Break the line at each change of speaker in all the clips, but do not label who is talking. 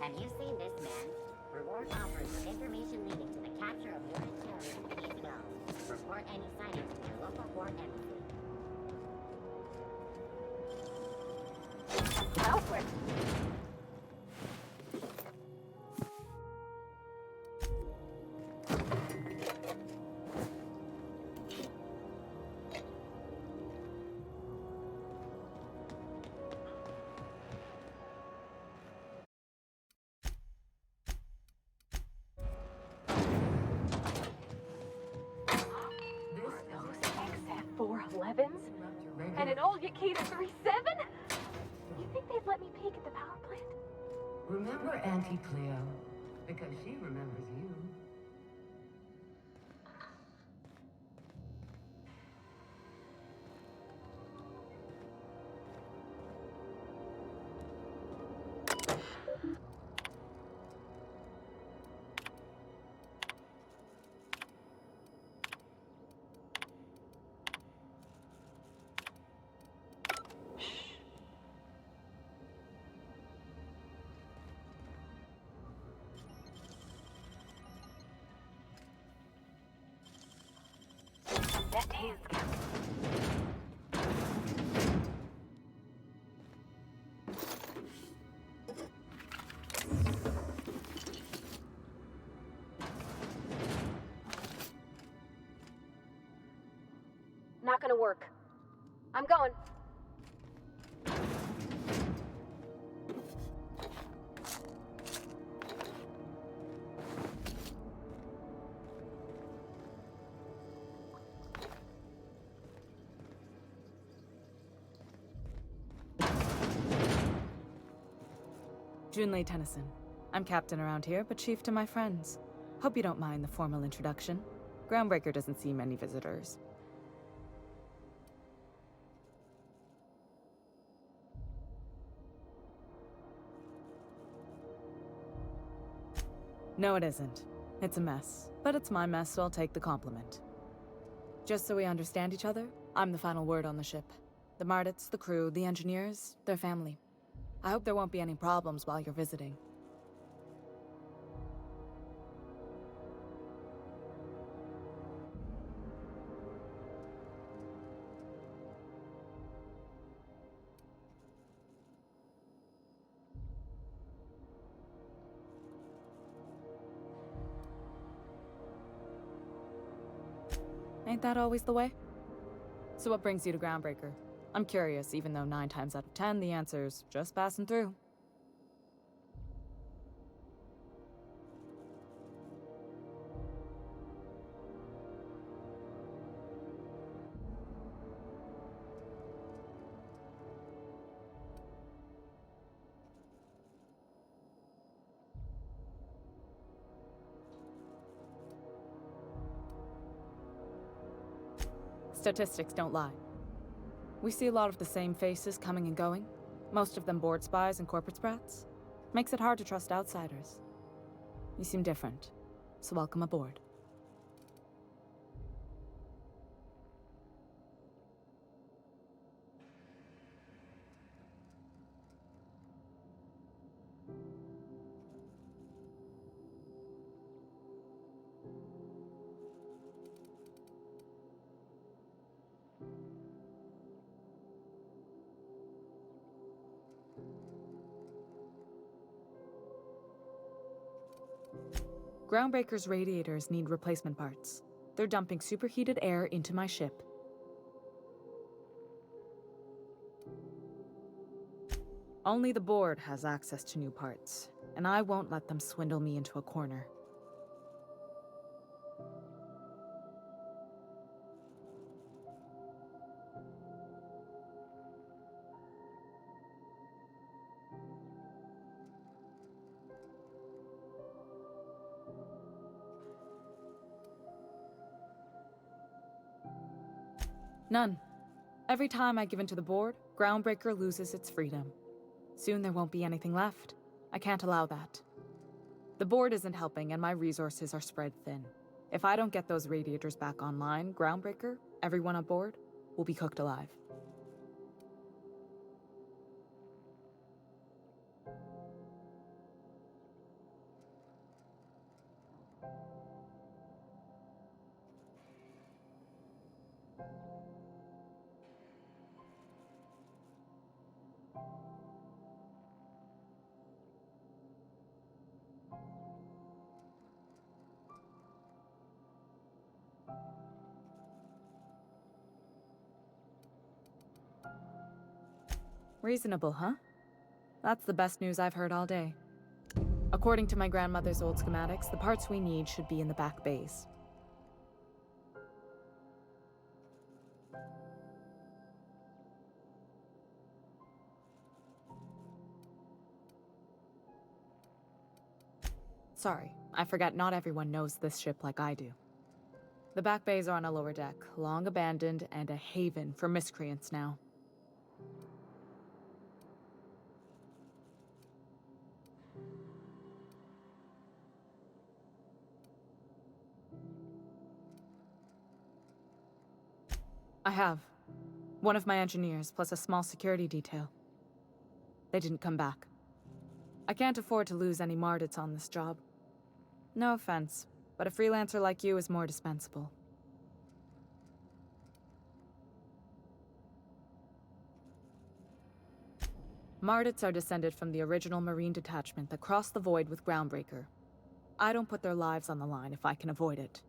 Have you seen this man? Reward offers for information leading to the capture of your interior need to go. Report any sightings to your local port embassy.
Southward. Those XF411s? And an old Yakita 37? You think they'd let me peek at the power plant?
Remember Auntie Cleo, because she remembers you.
Left hand scout. Not gonna work. I'm going.
Junlei Tennyson. I'm captain around here, but chief to my friends. Hope you don't mind the formal introduction. Groundbreaker doesn't see many visitors. No, it isn't. It's a mess. But it's my mess, so I'll take the compliment. Just so we understand each other, I'm the final word on the ship. The Mardits, the crew, the engineers, their family. I hope there won't be any problems while you're visiting. Ain't that always the way? So what brings you to Groundbreaker? I'm curious, even though 9 times out of 10 the answer's just passing through. Statistics don't lie. We see a lot of the same faces coming and going, most of them board spies and corporate sprats. Makes it hard to trust outsiders. You seem different, so welcome aboard. Groundbreaker's radiators need replacement parts. They're dumping superheated air into my ship. Only the board has access to new parts, and I won't let them swindle me into a corner. None. Every time I give in to the board, Groundbreaker loses its freedom. Soon there won't be anything left. I can't allow that. The board isn't helping and my resources are spread thin. If I don't get those radiators back online, Groundbreaker, everyone on board, will be cooked alive. Reasonable, huh? That's the best news I've heard all day. According to my grandmother's old schematics, the parts we need should be in the back bays. Sorry, I forgot not everyone knows this ship like I do. The back bays are on a lower deck, long abandoned and a haven for miscreants now. I have. One of my engineers, plus a small security detail. They didn't come back. I can't afford to lose any Mardits on this job. No offense, but a freelancer like you is more dispensable. Mardits are descended from the original Marine detachment that crossed the void with Groundbreaker. I don't put their lives on the line if I can avoid it.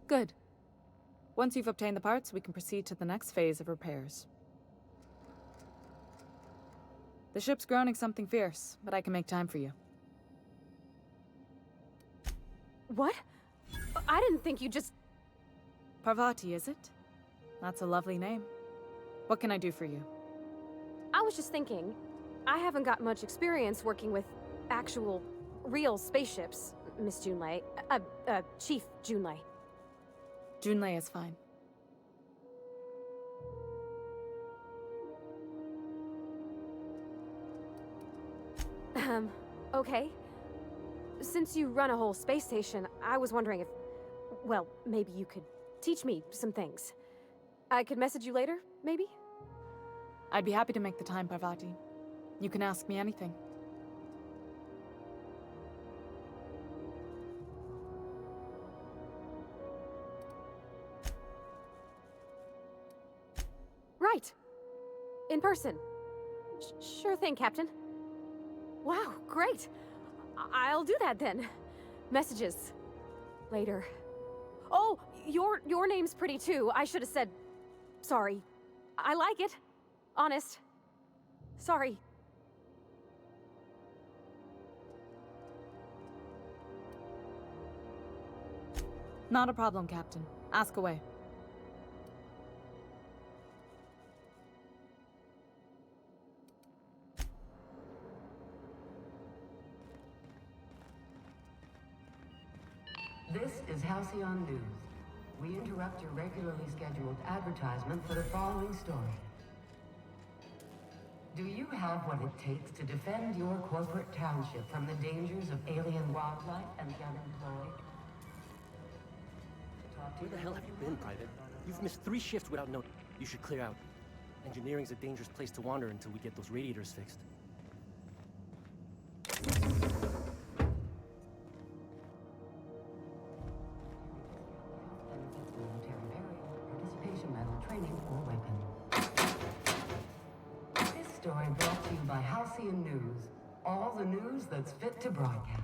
Good. Once you've obtained the parts, we can proceed to the next phase of repairs. The ship's groaning something fierce, but I can make time for you.
What? I didn't think you just...
Parvati, is it? That's a lovely name. What can I do for you?
I was just thinking, I haven't got much experience working with actual, real spaceships, Miss Junlei. Chief Junlei.
Junlei is fine.
Okay. Since you run a whole space station, I was wondering if... Well, maybe you could teach me some things. I could message you later, maybe?
I'd be happy to make the time, Parvati. You can ask me anything.
Right. In person. Sure thing, Captain. Wow, great. I'll do that then. Messages. Later. Oh, your name's pretty too. I should have said... Sorry. I like it. Honest. Sorry.
Not a problem, Captain. Ask away.
This is Halcyon News. We interrupt your regularly scheduled advertisement for the following story. Do you have what it takes to defend your corporate township from the dangers of alien wildlife and the unemployed?
Where the hell have you been, Private? You've missed 3 shifts without notice. You should clear out. Engineering's a dangerous place to wander until we get those radiators fixed.
Military burial, participation medal, training, or weapon. This story brought to you by Halcyon News. All the news that's fit to broadcast.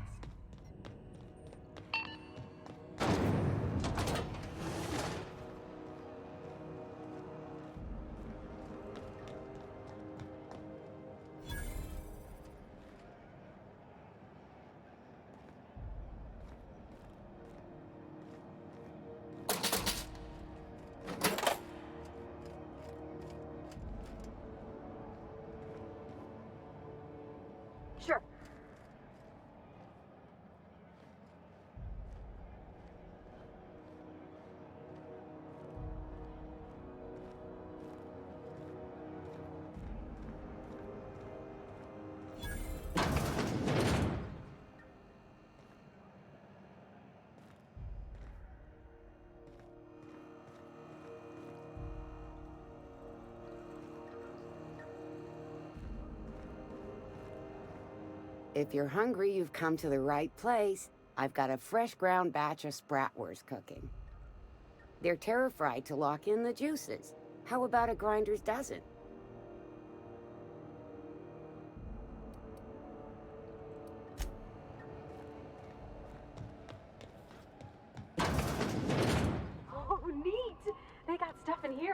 Sure.
If you're hungry, you've come to the right place. I've got a fresh ground batch of spratwurst cooking. They're terra-fried to lock in the juices. How about a grinder's dozen?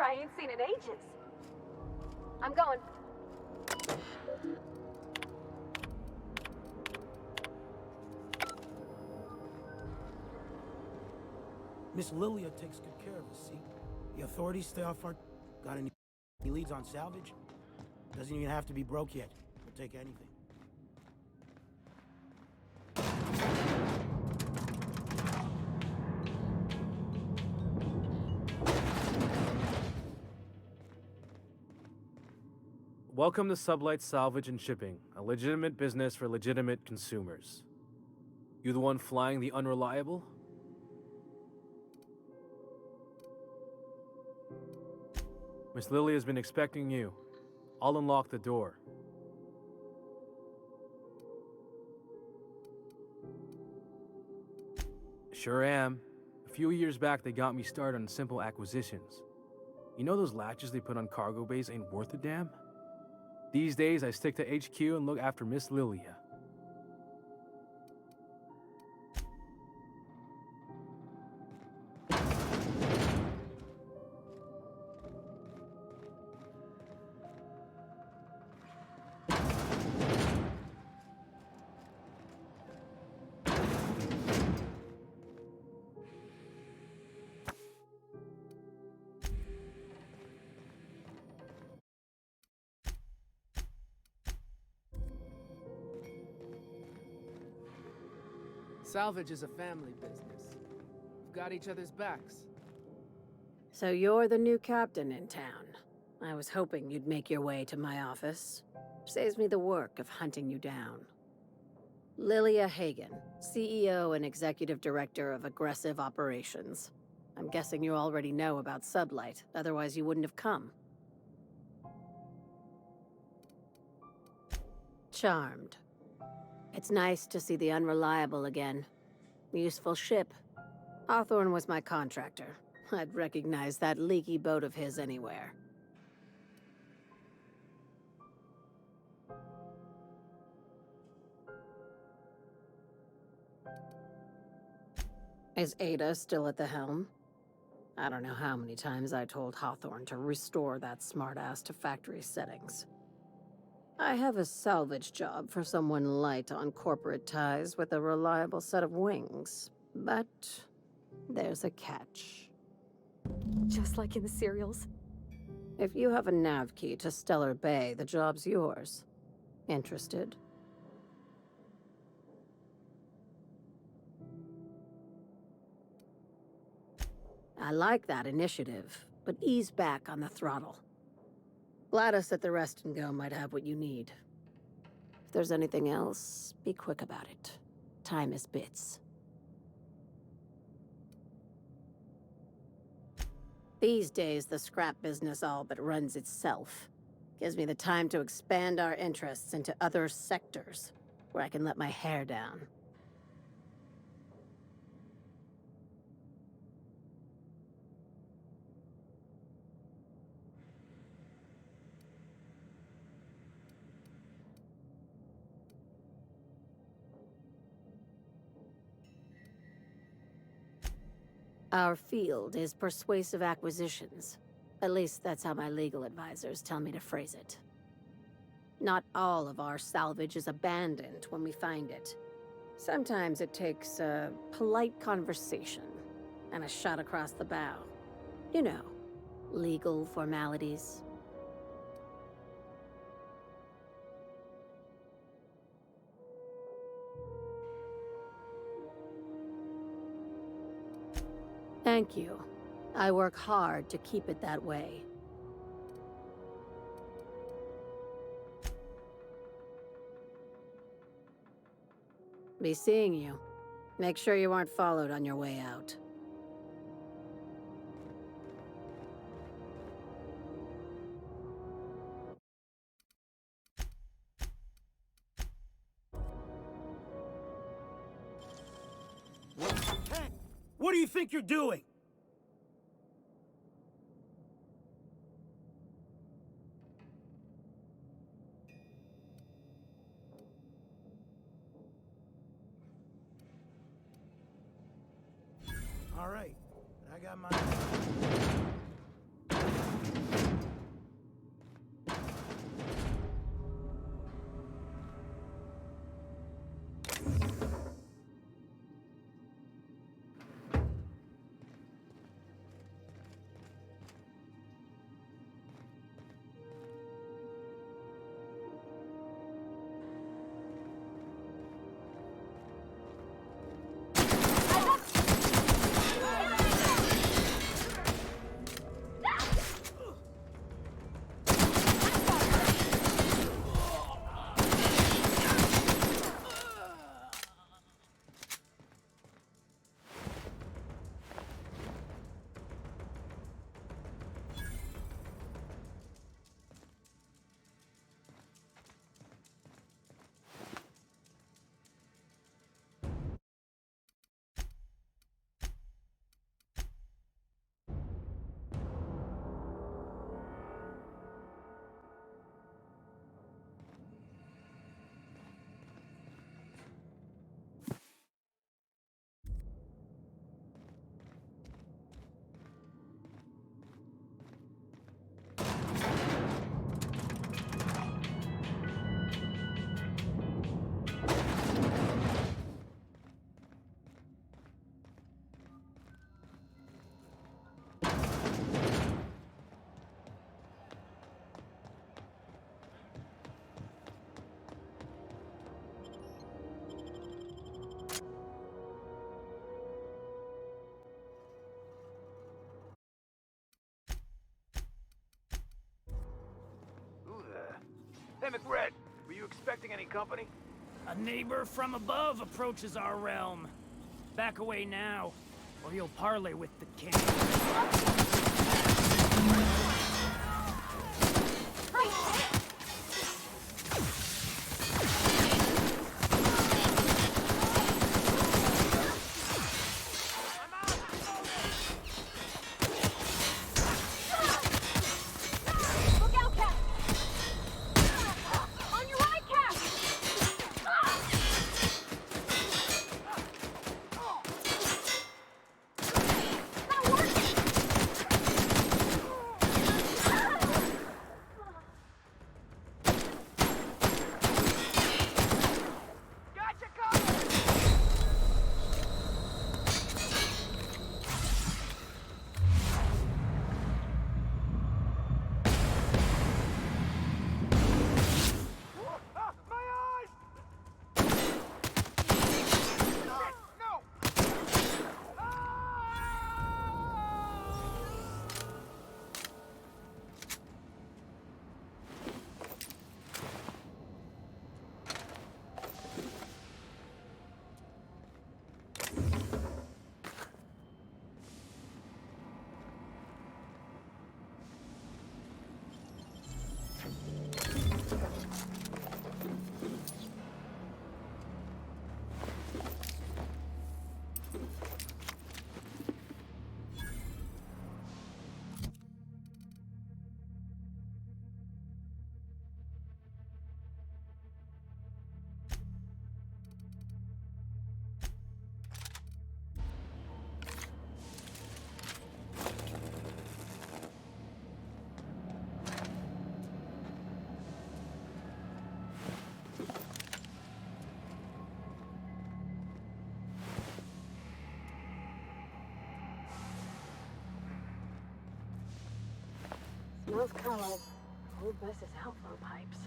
I ain't seen in ages. I'm going.
Miss Lilia takes good care of us, see? The authorities stay off our... Got any leads on salvage? Doesn't even have to be broke yet. We'll take anything.
Welcome to Sublight Salvage and Shipping, a legitimate business for legitimate consumers. You the one flying the Unreliable? Miss Lily has been expecting you. I'll unlock the door. Sure am. A few years back, they got me started on simple acquisitions. You know those latches they put on cargo bays ain't worth a damn? These days, I stick to HQ and look after Miss Lilia.
Salvage is a family business. We've got each other's backs.
So you're the new captain in town. I was hoping you'd make your way to my office. Saves me the work of hunting you down. Lilia Hagen, CEO and Executive Director of Aggressive Operations. I'm guessing you already know about Sublight, otherwise you wouldn't have come. Charmed. It's nice to see the Unreliable again. Useful ship. Hawthorne was my contractor. I'd recognize that leaky boat of his anywhere. Is Ada still at the helm? I don't know how many times I told Hawthorne to restore that smartass to factory settings. I have a salvage job for someone light on corporate ties with a reliable set of wings, but there's a catch.
Just like in the serials.
If you have a nav key to Stellar Bay, the job's yours. Interested? I like that initiative, but ease back on the throttle. Gladys at the Rest and Go might have what you need. If there's anything else, be quick about it. Time is bits. These days, the scrap business all but runs itself. Gives me the time to expand our interests into other sectors, where I can let my hair down. Our field is persuasive acquisitions. At least that's how my legal advisors tell me to phrase it. Not all of our salvage is abandoned when we find it. Sometimes it takes a polite conversation and a shot across the bow. You know, legal formalities. Thank you. I work hard to keep it that way. Be seeing you. Make sure you aren't followed on your way out.
What do you think you're doing? All right, I got my...
Hey, McRed, were you expecting any company?
A neighbor from above approaches our realm. Back away now, or you'll parley with the king.
Smells kind of like old Bess's outflow pipes.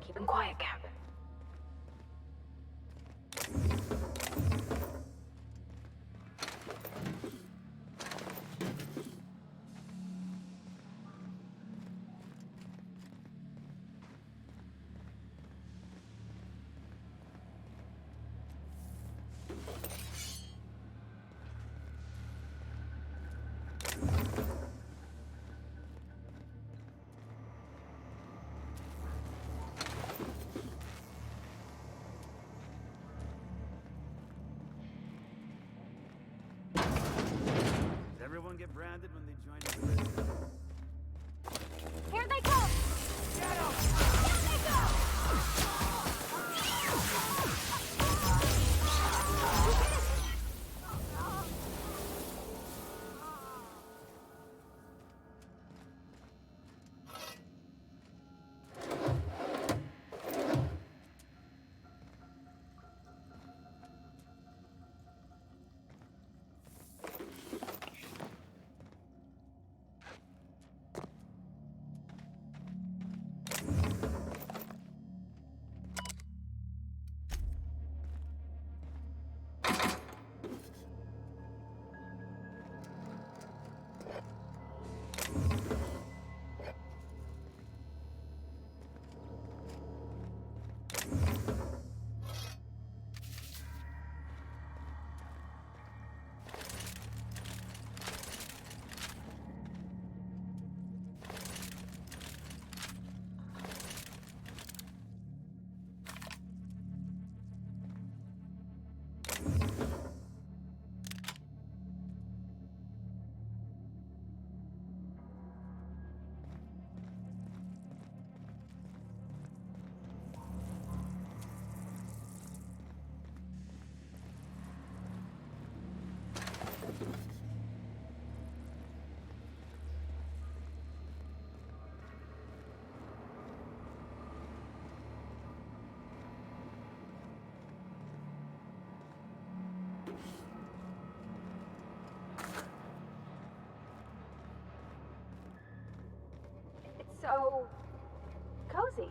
Keep him quiet, Captain.
Everyone get branded when they join the prison.
Here they come!
Get 'em!
Here they go! So cozy.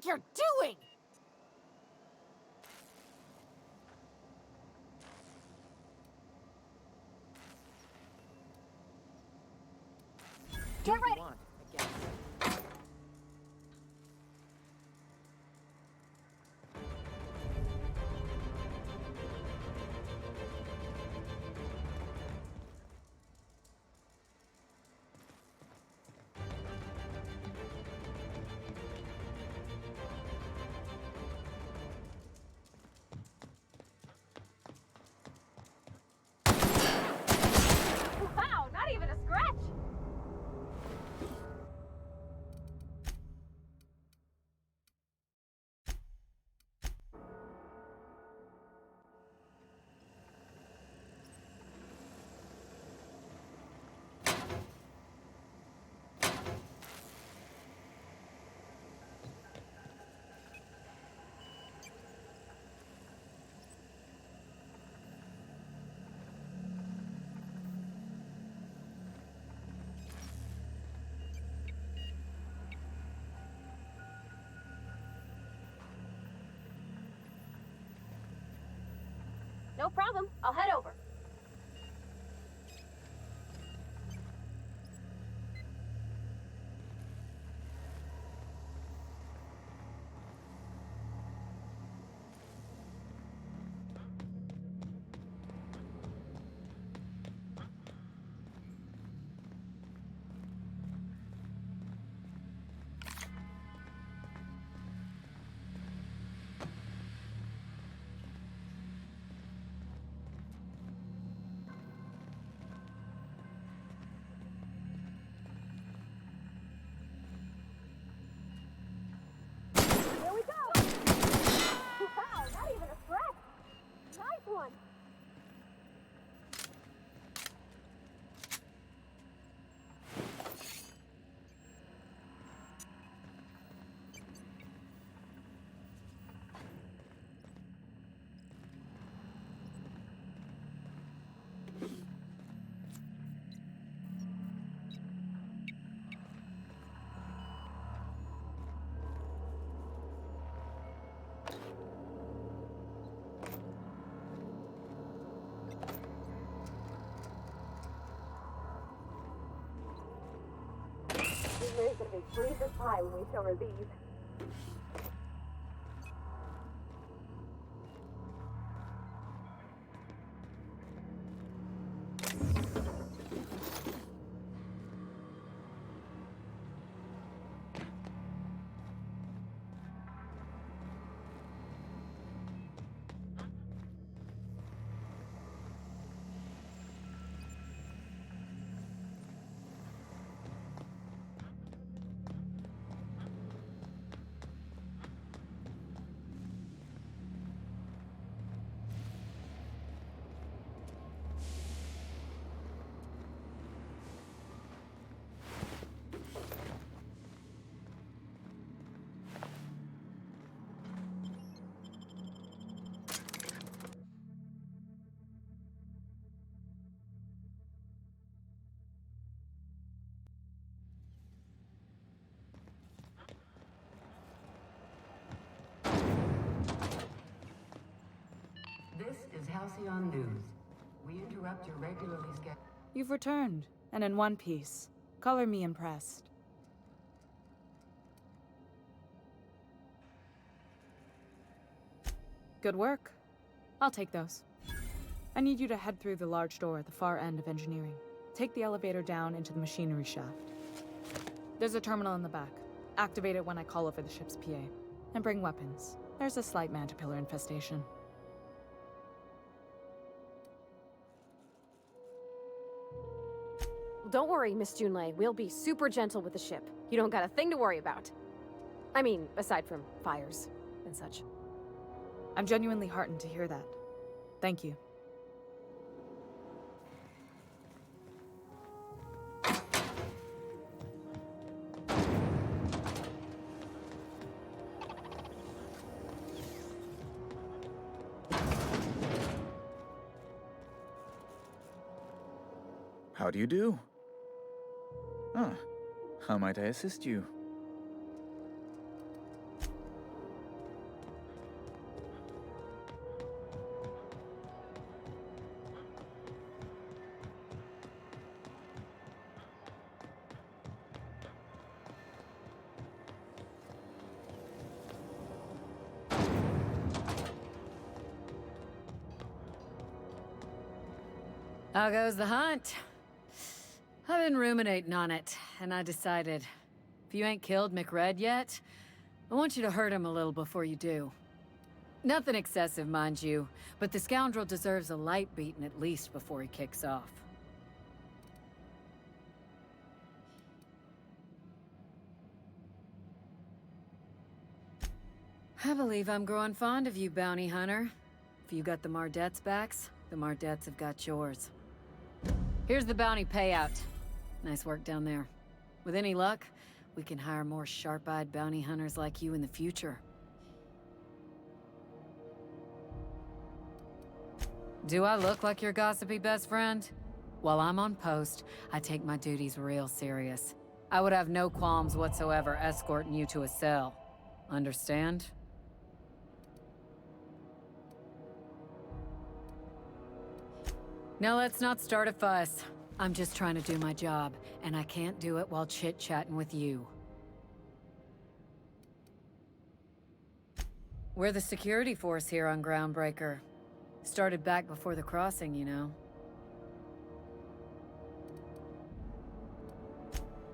you're doing?
Do
Get
what you
ready.
want, I guess.
Wow, not even a scratch! No problem. I'll head over. Here we go! Wow, not even a scratch! Nice one! We're gonna be freezing pie when we show her these.
This is Halcyon News. We interrupt your regularly scheduled...
You've returned, and in one piece. Color me impressed. Good work. I'll take those. I need you to head through the large door at the far end of engineering. Take the elevator down into the machinery shaft. There's a terminal in the back. Activate it when I call over the ship's PA. And bring weapons. There's a slight Mantipillar infestation.
Don't worry, Miss Junlei. We'll be super gentle with the ship. You don't got a thing to worry about. I mean, aside from fires and such.
I'm genuinely heartened to hear that. Thank you.
How do you do? Ah, how might I assist you? How goes the hunt? I've been ruminating on it, and I decided, if you ain't killed McRed yet, I want you to hurt him a little before you do. Nothing excessive, mind you, but the scoundrel deserves a light beating at least before he kicks off. I believe I'm growing fond of you, bounty hunter. If you got the Mardets' backs, the Mardets have got yours. Here's the bounty payout. Nice work down there. With any luck, we can hire more sharp-eyed bounty hunters like you in the future. Do I look like your gossipy best friend? While I'm on post, I take my duties real serious. I would have no qualms whatsoever escorting you to a cell. Understand? Now let's not start a fuss. I'm just trying to do my job, and I can't do it while chit-chatting with you. We're the security force here on Groundbreaker. Started back before the crossing, you know.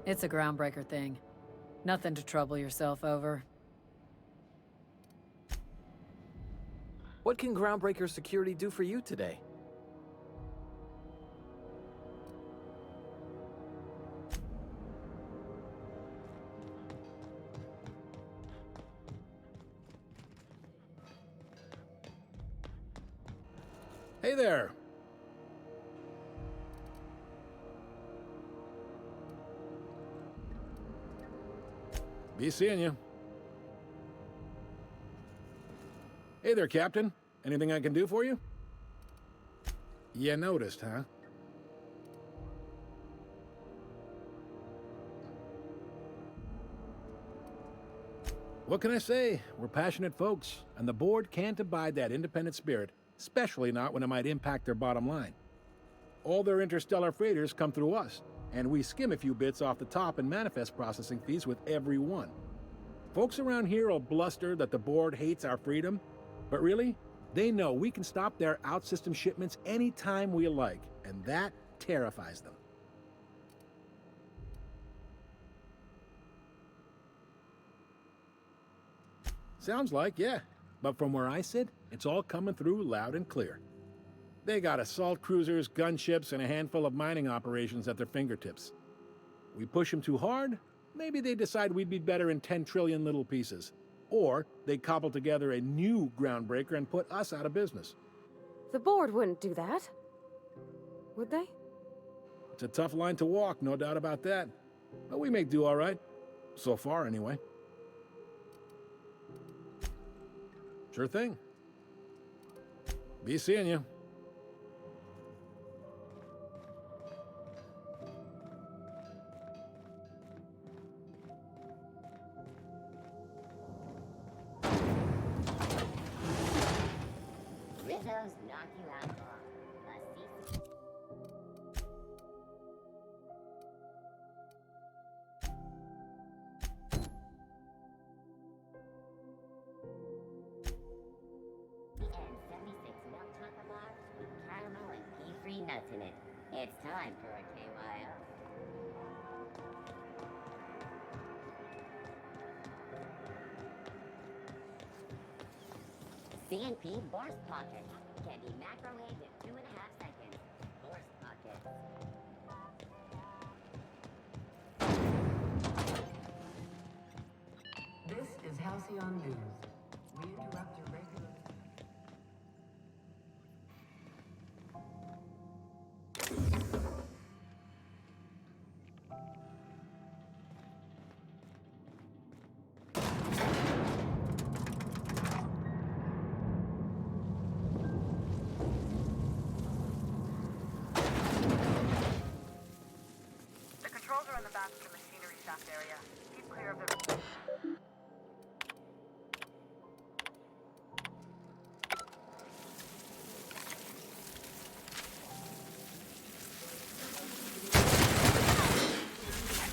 It's a Groundbreaker thing. Nothing to trouble yourself over.
What can Groundbreaker security do for you today?
Hey there. Be seeing you. Hey there, Captain. Anything I can do for you? You noticed, huh? What can I say? We're passionate folks, and the board can't abide that independent spirit, especially not when it might impact their bottom line. All their interstellar freighters come through us, and we skim a few bits off the top in manifest processing fees with every one. Folks around here will bluster that the board hates our freedom, but really, they know we can stop their out-system shipments anytime we like, and that terrifies them. Sounds like, yeah. But from where I sit, it's all coming through loud and clear. They got assault cruisers, gunships, and a handful of mining operations at their fingertips. We push them too hard, maybe they decide we'd be better in 10 trillion little pieces. Or they cobble together a new Groundbreaker and put us out of business.
The board wouldn't do that. Would they?
It's a tough line to walk, no doubt about that. But we make do all right. So far, anyway. Sure thing. Be seeing you.
Rizzo's knock you out long. A cease. The N76 milk chocolate bar with caramel and pea-free nuts in it. It's time for a KYO. CNP Borscht Pocket can be microwaved in 2.5 seconds. Borscht Pocket.
This is Halcyon News. We interrupt your regular...
The controls are in the back of the machinery shaft area. Keep clear of the...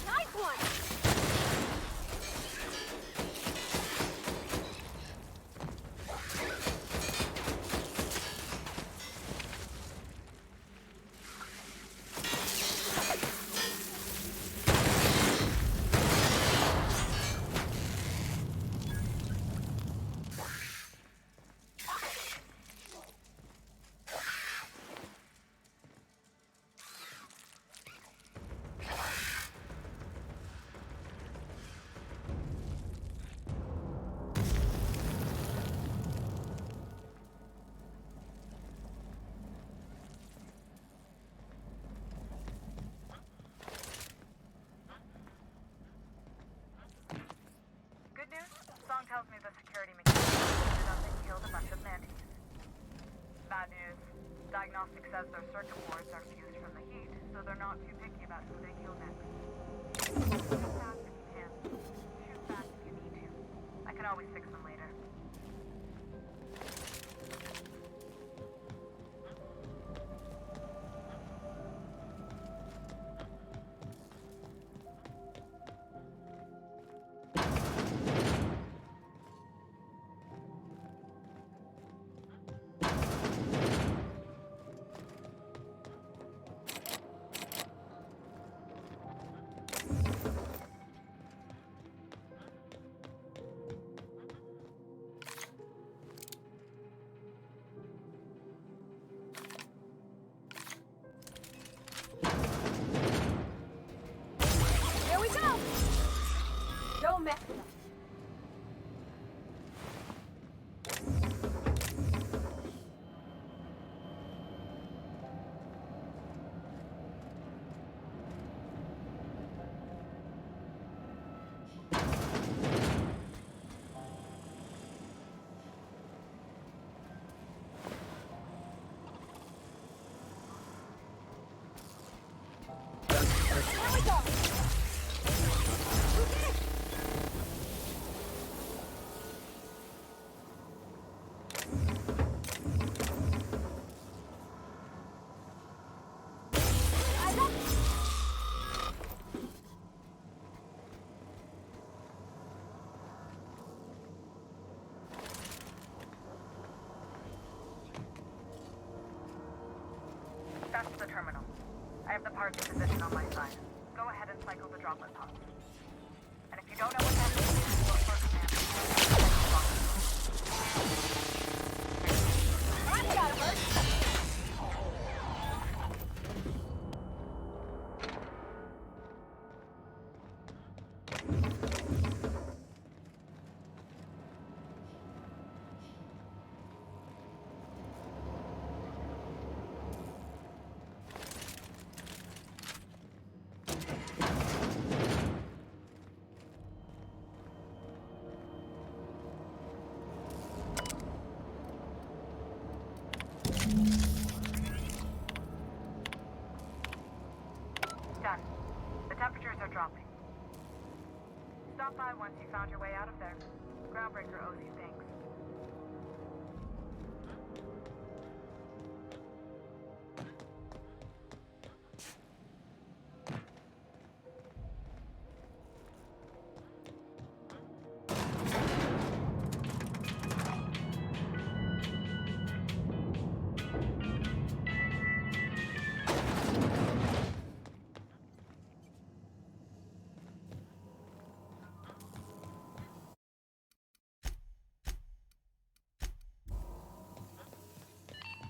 Nice one!
bad news. Diagnostic says their circuit boards are fused from the heat, so they're not too picky about who they kill next. Shoot fast if you can. Shoot fast if you need to. I can always fix them later.
Here we go! Don't mess with us. Here we go!
That's the terminal. I have the parts in position on my side. Go ahead and cycle the droplet pods. And if you don't know what that means, look for command.
That's gotta hurt!
Done. The temperatures are dropping. Stop by once you found your way out of there. Groundbreaker owes you thanks.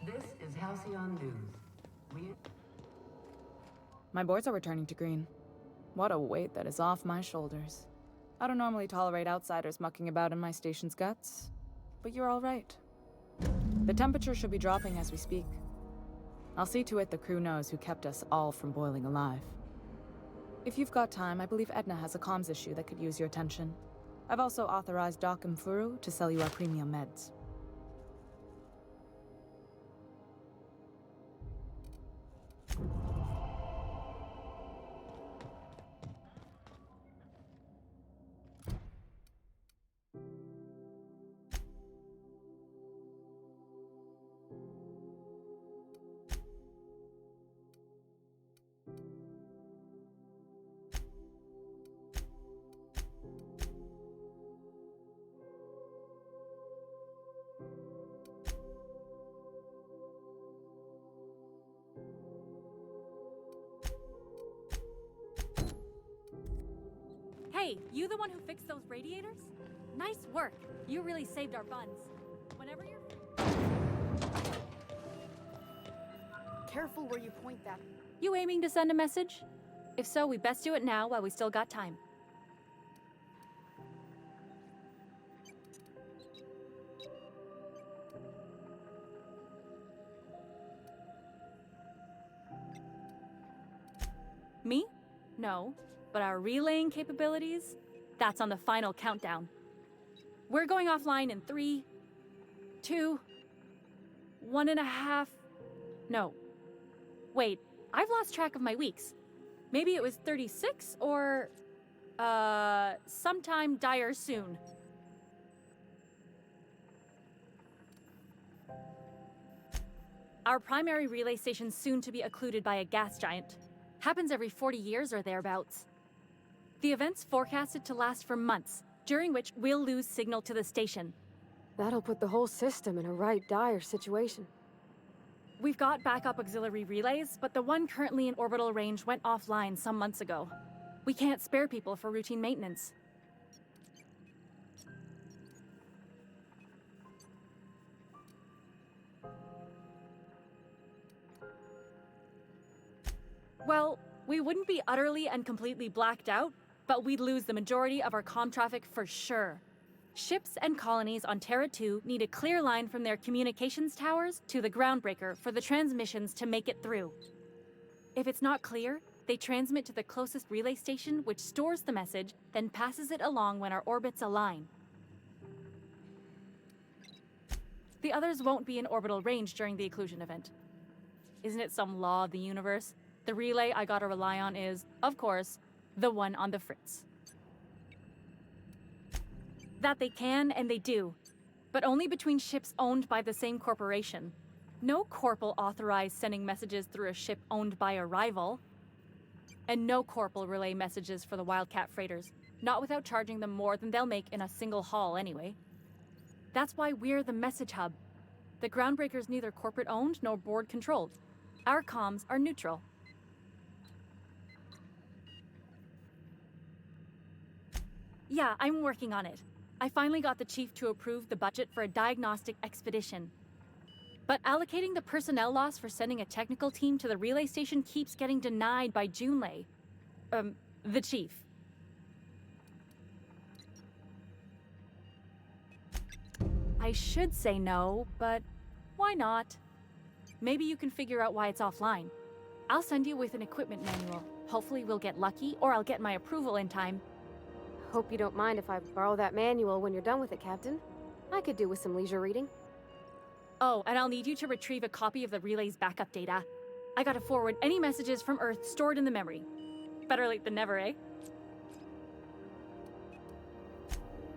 This is Halcyon News.
My boards are returning to green. What a weight that is off my shoulders. I don't normally tolerate outsiders mucking about in my station's guts, but you're all right. The temperature should be dropping as we speak. I'll see to it the crew knows who kept us all from boiling alive. If you've got time, I believe Edna has a comms issue that could use your attention. I've also authorized Doc and Furu to sell you our premium meds.
Hey, you the one who fixed those radiators? Nice work. You really saved our buns. Whenever you're...
Careful where you point that.
You aiming to send a message? If so, we best do it now while we still got time. Me? No. But our relaying capabilities? That's on the final countdown. We're going offline in 3, 2, 1.5... No. Wait, I've lost track of my weeks. Maybe it was 36 or... sometime dire soon. Our primary relay station's soon to be occluded by a gas giant. Happens every 40 years or thereabouts. The event's forecasted to last for months, during which we'll lose signal to the station.
That'll put the whole system in a right dire situation.
We've got backup auxiliary relays, but the one currently in orbital range went offline some months ago. We can't spare people for routine maintenance. Well, we wouldn't be utterly and completely blacked out, but we'd lose the majority of our comm traffic for sure. Ships and colonies on Terra 2 need a clear line from their communications towers to the groundbreaker for the transmissions to make it through. If it's not clear, they transmit to the closest relay station, which stores the message, then passes it along when our orbits align. The others won't be in orbital range during the occlusion event. Isn't it some law of the universe? The relay I gotta rely on is, of course, the one on the Fritz. That they can and they do, but only between ships owned by the same corporation. No corp will authorize sending messages through a ship owned by a rival. And no corp will relay messages for the Wildcat freighters, not without charging them more than they'll make in a single haul anyway. That's why we're the message hub. The Groundbreaker's neither corporate owned nor board controlled. Our comms are neutral. Yeah, I'm working on it. I finally got the chief to approve the budget for a diagnostic expedition. But allocating the personnel loss for sending a technical team to the relay station keeps getting denied by Junlei. The chief. I should say no, but why not? Maybe you can figure out why it's offline. I'll send you with an equipment manual. Hopefully we'll get lucky, or I'll get my approval in time.
Hope you don't mind if I borrow that manual when you're done with it, Captain. I could do with some leisure reading.
Oh, and I'll need you to retrieve a copy of the relay's backup data. I gotta forward any messages from Earth stored in the memory. Better late than never, eh?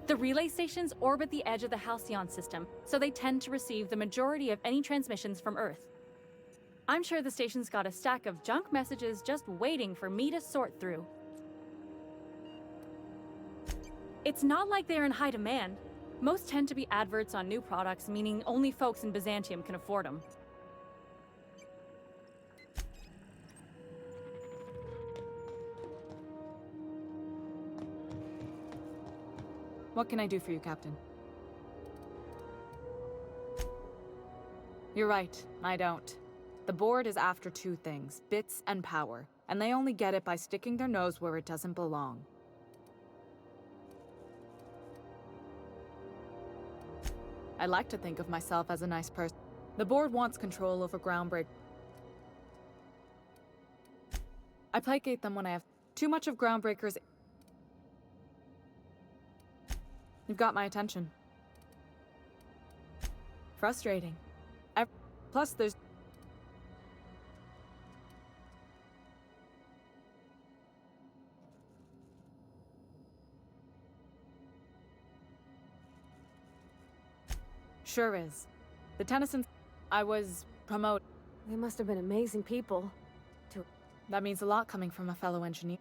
The relay stations orbit the edge of the Halcyon system, so they tend to receive the majority of any transmissions from Earth. I'm sure the station's got a stack of junk messages just waiting for me to sort through. It's not like they're in high demand. Most tend to be adverts on new products, meaning only folks in Byzantium can afford them.
What can I do for you, Captain? You're right, I don't. The board is after two things, bits and power, and they only get it by sticking their nose where it doesn't belong. I like to think of myself as a nice person. The board wants control over Groundbreaker. I placate them when I have too much of Groundbreaker's. You've got my attention. Frustrating. Plus, there's... Sure is. The Tennysons I was promoted.
They must have been amazing people.
That means a lot coming from a fellow engineer.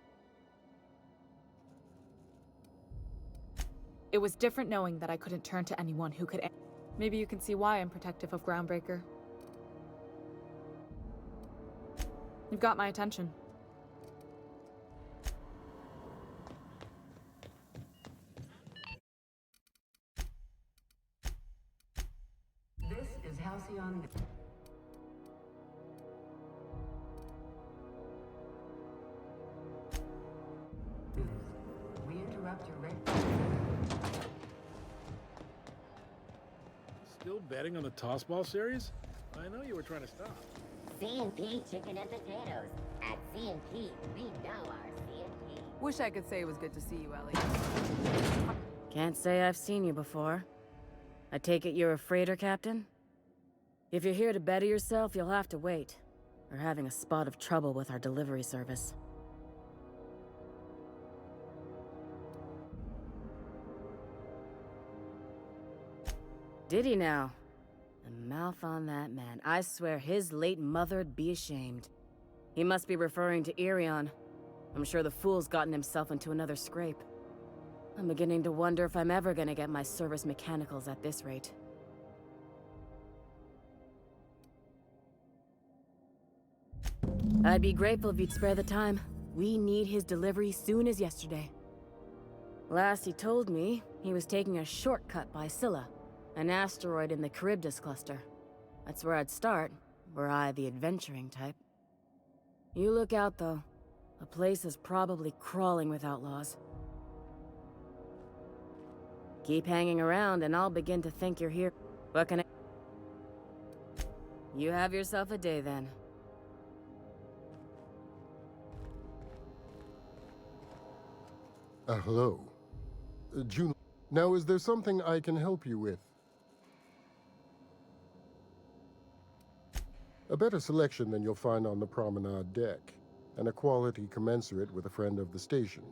It was different knowing that I couldn't turn to anyone who could. Maybe you can see why I'm protective of Groundbreaker. You've got my attention.
This is Halcyon. We interrupt your
Still betting on the tossball series? I know you were trying to stop.
C&P chicken and potatoes. At C&P, we know our C&P.
Wish I could say it was good to see you, Ellie.
Can't say I've seen you before. I take it you're a freighter captain? If you're here to better yourself, you'll have to wait. We're having a spot of trouble with our delivery service. Did he now? The mouth on that man. I swear his late mother'd be ashamed. He must be referring to Irion. I'm sure the fool's gotten himself into another scrape. I'm beginning to wonder if I'm ever gonna get my service mechanicals at this rate. I'd be grateful if you'd spare the time. We need his delivery soon as yesterday. Last he told me, he was taking a shortcut by Scylla, an asteroid in the Charybdis cluster. That's where I'd start, were I the adventuring type. You look out, though. The place is probably crawling with outlaws. Keep hanging around, and I'll begin to think you're here. What can I... You have yourself a day, then.
Hello. June. Now, is there something I can help you with? A better selection than you'll find on the promenade deck, and a quality commensurate with a friend of the station.